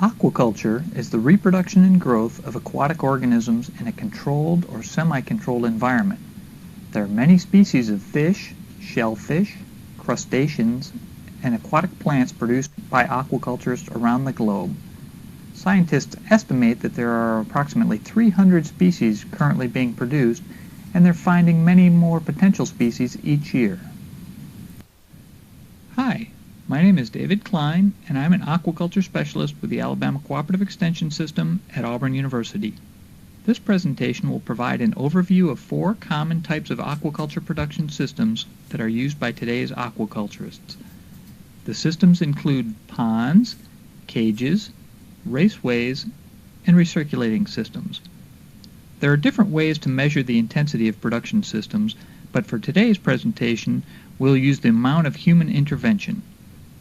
Aquaculture is the reproduction and growth of aquatic organisms in a controlled or semi-controlled environment. There are many species of fish, shellfish, crustaceans, and aquatic plants produced by aquaculturists around the globe. Scientists estimate that there are approximately 300 species currently being produced, and they're finding many more potential species each year. Hi, my name is David Klein, and I'm an aquaculture specialist with the Alabama Cooperative Extension System at Auburn University. This presentation will provide an overview of 4 common types of aquaculture production systems that are used by today's aquaculturists. The systems include ponds, cages, raceways, and recirculating systems. There are different ways to measure the intensity of production systems, but for today's presentation, we'll use the amount of human intervention.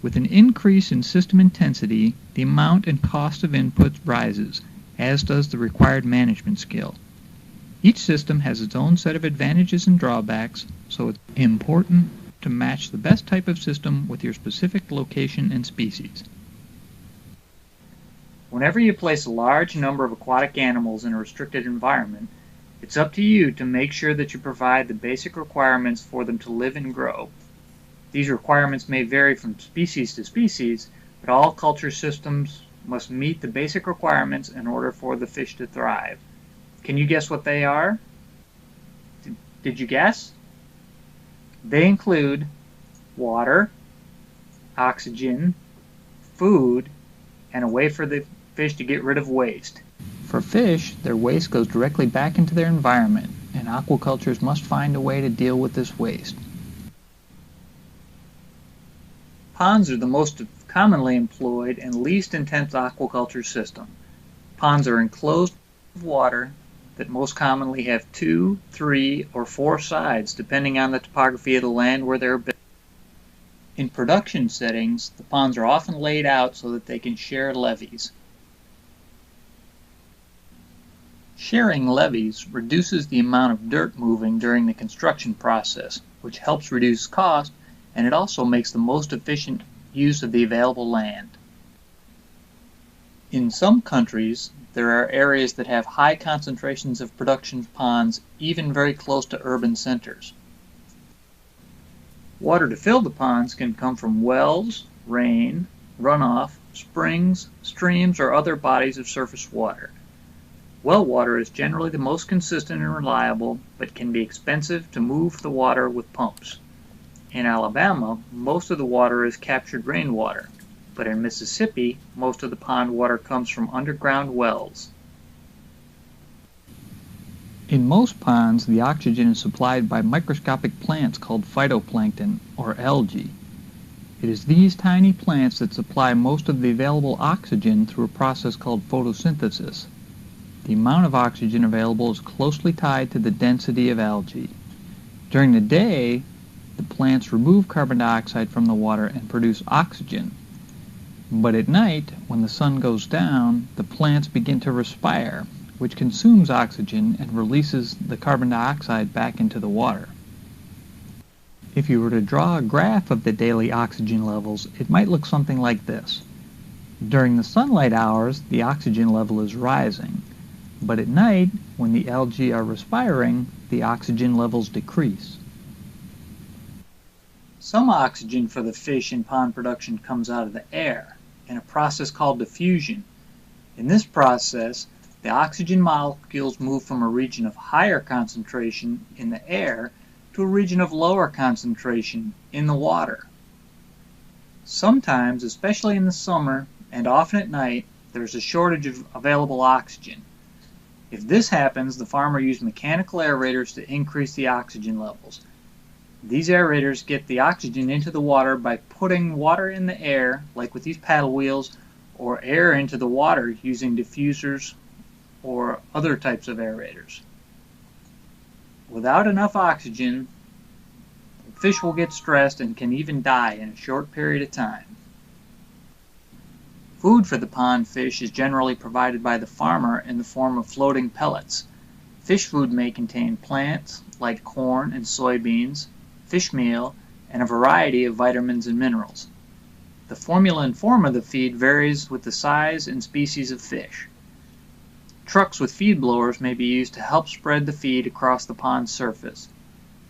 With an increase in system intensity, the amount and cost of inputs rises, as does the required management skill. Each system has its own set of advantages and drawbacks, so it's important to match the best type of system with your specific location and species. Whenever you place a large number of aquatic animals in a restricted environment, it's up to you to make sure that you provide the basic requirements for them to live and grow. These requirements may vary from species to species, but all culture systems must meet the basic requirements in order for the fish to thrive. Can you guess what they are? Did you guess? They include water, oxygen, food, and a way for the fish to get rid of waste. For fish, their waste goes directly back into their environment, and aquaculturists must find a way to deal with this waste. Ponds are the most commonly employed and least intense aquaculture system. Ponds are enclosed water that most commonly have 2, 3, or 4 sides, depending on the topography of the land where they're built. In production settings, the ponds are often laid out so that they can share levees. Sharing levees reduces the amount of dirt moving during the construction process, which helps reduce cost, and it also makes the most efficient use of the available land. In some countries, there are areas that have high concentrations of production ponds, even very close to urban centers. Water to fill the ponds can come from wells, rain, runoff, springs, streams, or other bodies of surface water. Well water is generally the most consistent and reliable, but can be expensive to move the water with pumps. In Alabama, most of the water is captured rainwater, but in Mississippi, most of the pond water comes from underground wells. In most ponds, the oxygen is supplied by microscopic plants called phytoplankton, or algae. It is these tiny plants that supply most of the available oxygen through a process called photosynthesis. The amount of oxygen available is closely tied to the density of algae. During the day, the plants remove carbon dioxide from the water and produce oxygen. But at night, when the sun goes down, the plants begin to respire, which consumes oxygen and releases the carbon dioxide back into the water. If you were to draw a graph of the daily oxygen levels, it might look something like this. During the sunlight hours, the oxygen level is rising, but at night, when the algae are respiring, the oxygen levels decrease. Some oxygen for the fish in pond production comes out of the air in a process called diffusion. In this process, the oxygen molecules move from a region of higher concentration in the air to a region of lower concentration in the water. Sometimes, especially in the summer and often at night, there's a shortage of available oxygen. If this happens, the farmer uses mechanical aerators to increase the oxygen levels. These aerators get the oxygen into the water by putting water in the air, like with these paddle wheels, or air into the water using diffusers or other types of aerators. Without enough oxygen, the fish will get stressed and can even die in a short period of time. Food for the pond fish is generally provided by the farmer in the form of floating pellets. Fish food may contain plants like corn and soybeans, fish meal, and a variety of vitamins and minerals. The formula and form of the feed varies with the size and species of fish. Trucks with feed blowers may be used to help spread the feed across the pond's surface.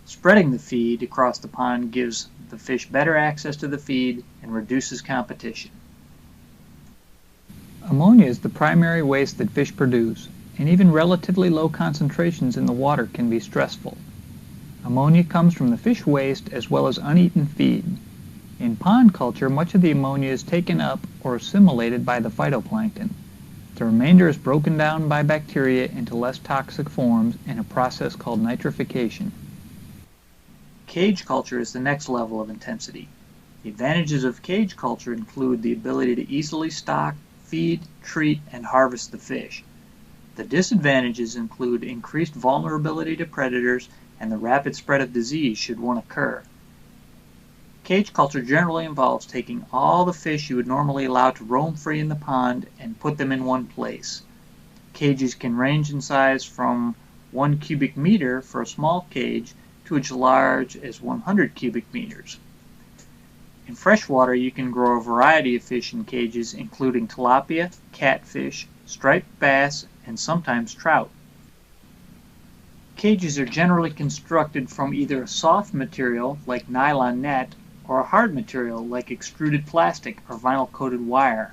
Spreading the feed across the pond gives the fish better access to the feed and reduces competition. Ammonia is the primary waste that fish produce, and even relatively low concentrations in the water can be stressful. Ammonia comes from the fish waste as well as uneaten feed. In pond culture, much of the ammonia is taken up or assimilated by the phytoplankton. The remainder is broken down by bacteria into less toxic forms in a process called nitrification. Cage culture is the next level of intensity. The advantages of cage culture include the ability to easily stock, feed, treat, and harvest the fish. The disadvantages include increased vulnerability to predators and the rapid spread of disease should one occur. Cage culture generally involves taking all the fish you would normally allow to roam free in the pond and put them in one place. Cages can range in size from 1 cubic meter for a small cage to as large as 100 cubic meters. In freshwater, you can grow a variety of fish in cages, including tilapia, catfish, striped bass, and sometimes trout. Cages are generally constructed from either a soft material like nylon net or a hard material like extruded plastic or vinyl-coated wire.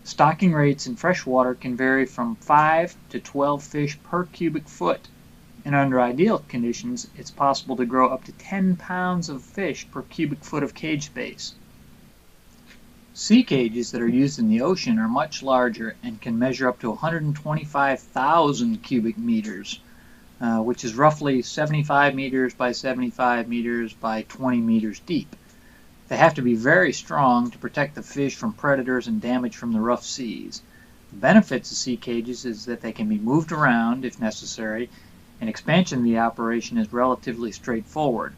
Stocking rates in freshwater can vary from 5 to 12 fish per cubic foot, and under ideal conditions, it's possible to grow up to 10 pounds of fish per cubic foot of cage space. Sea cages that are used in the ocean are much larger and can measure up to 125,000 cubic meters, which is roughly 75 meters by 75 meters by 20 meters deep. They have to be very strong to protect the fish from predators and damage from the rough seas. The benefits of sea cages is that they can be moved around if necessary, and expansion of the operation is relatively straightforward.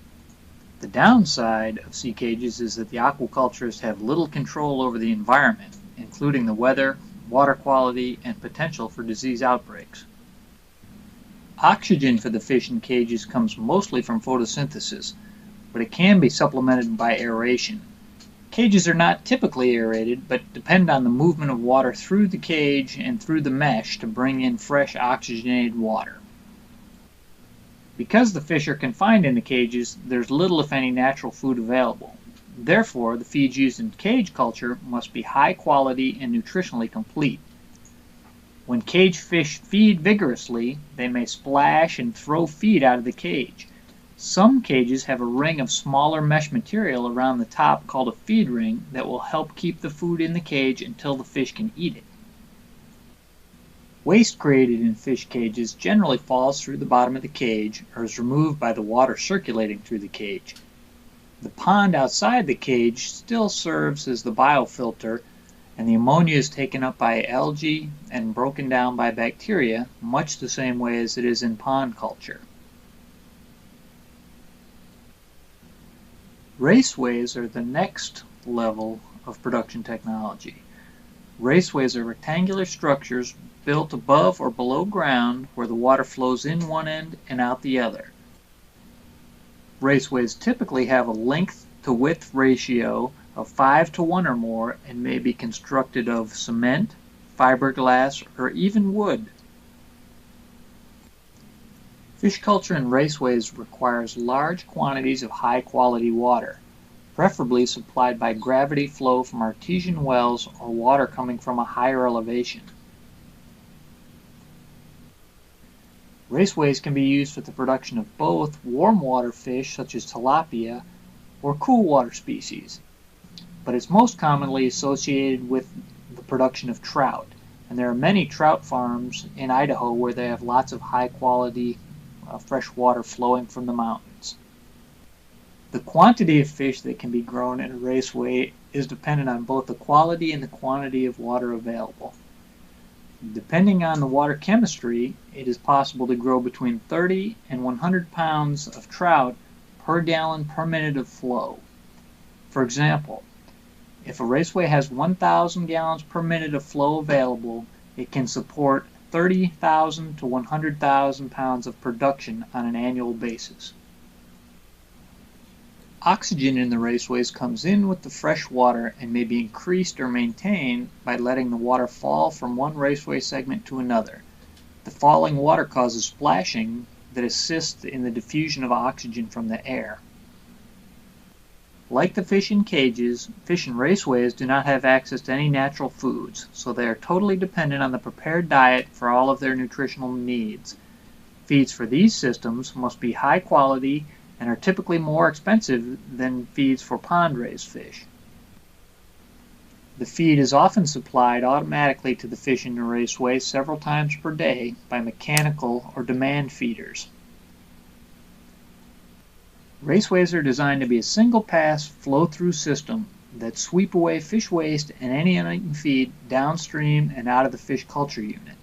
The downside of sea cages is that the aquaculturists have little control over the environment, including the weather, water quality, and potential for disease outbreaks. Oxygen for the fish in cages comes mostly from photosynthesis, but it can be supplemented by aeration. Cages are not typically aerated, but depend on the movement of water through the cage and through the mesh to bring in fresh oxygenated water. Because the fish are confined in the cages, there's little if any natural food available. Therefore, the feeds used in cage culture must be high quality and nutritionally complete. When cage fish feed vigorously, they may splash and throw feed out of the cage. Some cages have a ring of smaller mesh material around the top called a feed ring that will help keep the food in the cage until the fish can eat it. Waste created in fish cages generally falls through the bottom of the cage or is removed by the water circulating through the cage. The pond outside the cage still serves as the biofilter, and the ammonia is taken up by algae and broken down by bacteria, much the same way as it is in pond culture. Raceways are the next level of production technology. Raceways are rectangular structures built above or below ground where the water flows in one end and out the other. Raceways typically have a length to width ratio of 5 to 1 or more and may be constructed of cement, fiberglass, or even wood. Fish culture in raceways requires large quantities of high-quality water, preferably supplied by gravity flow from artesian wells or water coming from a higher elevation. Raceways can be used for the production of both warm water fish such as tilapia or cool water species, but it's most commonly associated with the production of trout, and there are many trout farms in Idaho where they have lots of high-quality fresh water flowing from the mountains. The quantity of fish that can be grown in a raceway is dependent on both the quality and the quantity of water available. Depending on the water chemistry, it is possible to grow between 30 and 100 pounds of trout per gallon per minute of flow. For example, if a raceway has 1,000 gallons per minute of flow available, it can support 30,000 to 100,000 pounds of production on an annual basis. Oxygen in the raceways comes in with the fresh water and may be increased or maintained by letting the water fall from one raceway segment to another. The falling water causes splashing that assists in the diffusion of oxygen from the air. Like the fish in cages, fish in raceways do not have access to any natural foods, so they are totally dependent on the prepared diet for all of their nutritional needs. Feeds for these systems must be high quality and are typically more expensive than feeds for pond-raised fish. The feed is often supplied automatically to the fish in the raceway several times per day by mechanical or demand feeders. Raceways are designed to be a single-pass, flow-through system that sweep away fish waste and any uneaten feed downstream and out of the fish culture unit.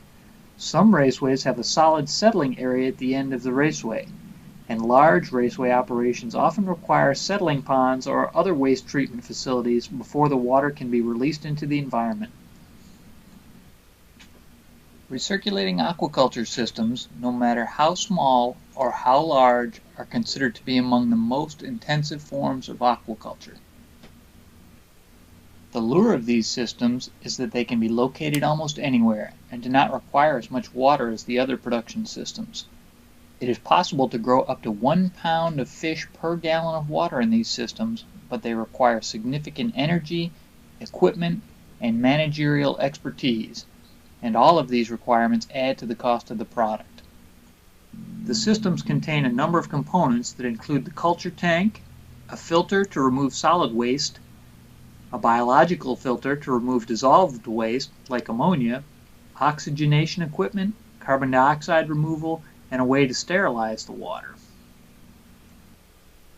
Some raceways have a solid settling area at the end of the raceway, and large raceway operations often require settling ponds or other waste treatment facilities before the water can be released into the environment. Recirculating aquaculture systems, no matter how small or how large, are considered to be among the most intensive forms of aquaculture. The lure of these systems is that they can be located almost anywhere and do not require as much water as the other production systems. It is possible to grow up to 1 pound of fish per gallon of water in these systems, but they require significant energy, equipment, and managerial expertise, and all of these requirements add to the cost of the product. The systems contain a number of components that include the culture tank, a filter to remove solid waste, a biological filter to remove dissolved waste like ammonia, oxygenation equipment, carbon dioxide removal, and a way to sterilize the water.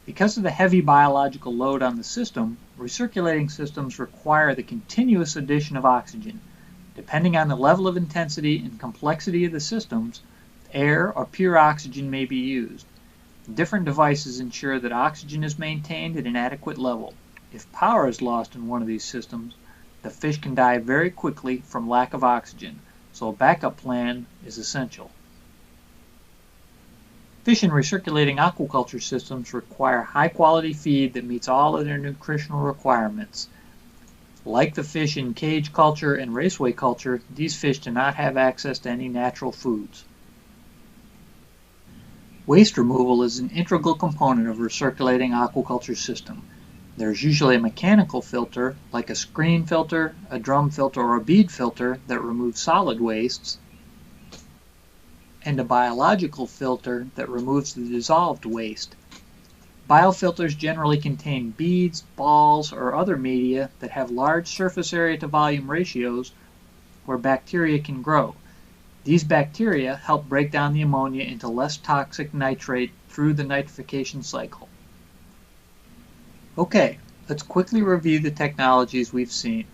Because of the heavy biological load on the system, recirculating systems require the continuous addition of oxygen. Depending on the level of intensity and complexity of the systems, air or pure oxygen may be used. Different devices ensure that oxygen is maintained at an adequate level. If power is lost in one of these systems, the fish can die very quickly from lack of oxygen, so a backup plan is essential. Fish in recirculating aquaculture systems require high-quality feed that meets all of their nutritional requirements. Like the fish in cage culture and raceway culture, these fish do not have access to any natural foods. Waste removal is an integral component of a recirculating aquaculture system. There is usually a mechanical filter, like a screen filter, a drum filter, or a bead filter that removes solid wastes, and a biological filter that removes the dissolved waste. Biofilters generally contain beads, balls, or other media that have large surface area to volume ratios where bacteria can grow. These bacteria help break down the ammonia into less toxic nitrate through the nitrification cycle. Okay, let's quickly review the technologies we've seen.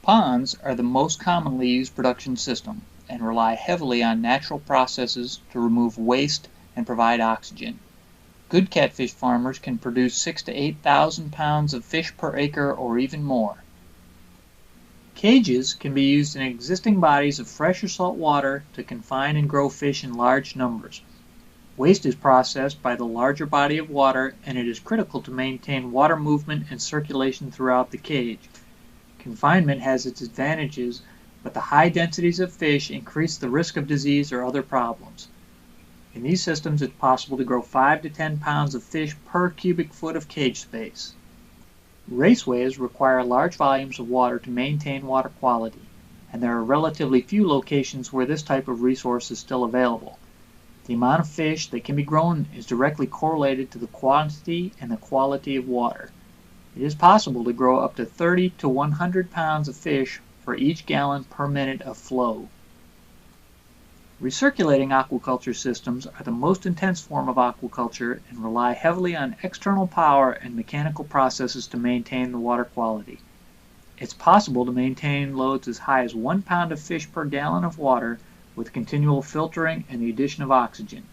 Ponds are the most commonly used production system and rely heavily on natural processes to remove waste and provide oxygen. Good catfish farmers can produce 6,000 to 8,000 pounds of fish per acre or even more. Cages can be used in existing bodies of fresh or salt water to confine and grow fish in large numbers. Waste is processed by the larger body of water, and it is critical to maintain water movement and circulation throughout the cage. Confinement has its advantages, but the high densities of fish increase the risk of disease or other problems. In these systems, it's possible to grow 5 to 10 pounds of fish per cubic foot of cage space. Raceways require large volumes of water to maintain water quality, and there are relatively few locations where this type of resource is still available. The amount of fish that can be grown is directly correlated to the quantity and the quality of water. It is possible to grow up to 30 to 100 pounds of fish for each gallon per minute of flow. Recirculating aquaculture systems are the most intense form of aquaculture and rely heavily on external power and mechanical processes to maintain the water quality. It's possible to maintain loads as high as 1 pound of fish per gallon of water with continual filtering and the addition of oxygen.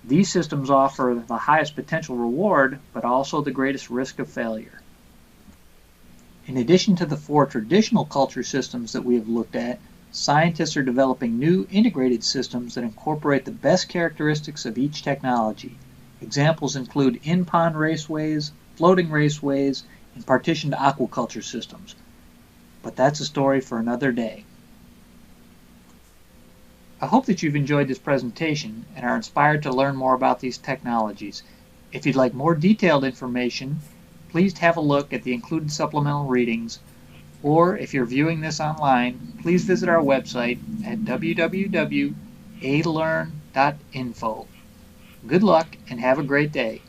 These systems offer the highest potential reward, but also the greatest risk of failure. In addition to the 4 traditional culture systems that we have looked at, scientists are developing new integrated systems that incorporate the best characteristics of each technology. Examples include in-pond raceways, floating raceways, and partitioned aquaculture systems. But that's a story for another day. I hope that you've enjoyed this presentation and are inspired to learn more about these technologies. If you'd like more detailed information, please have a look at the included supplemental readings, or if you're viewing this online, please visit our website at www.alearn.info. Good luck and have a great day.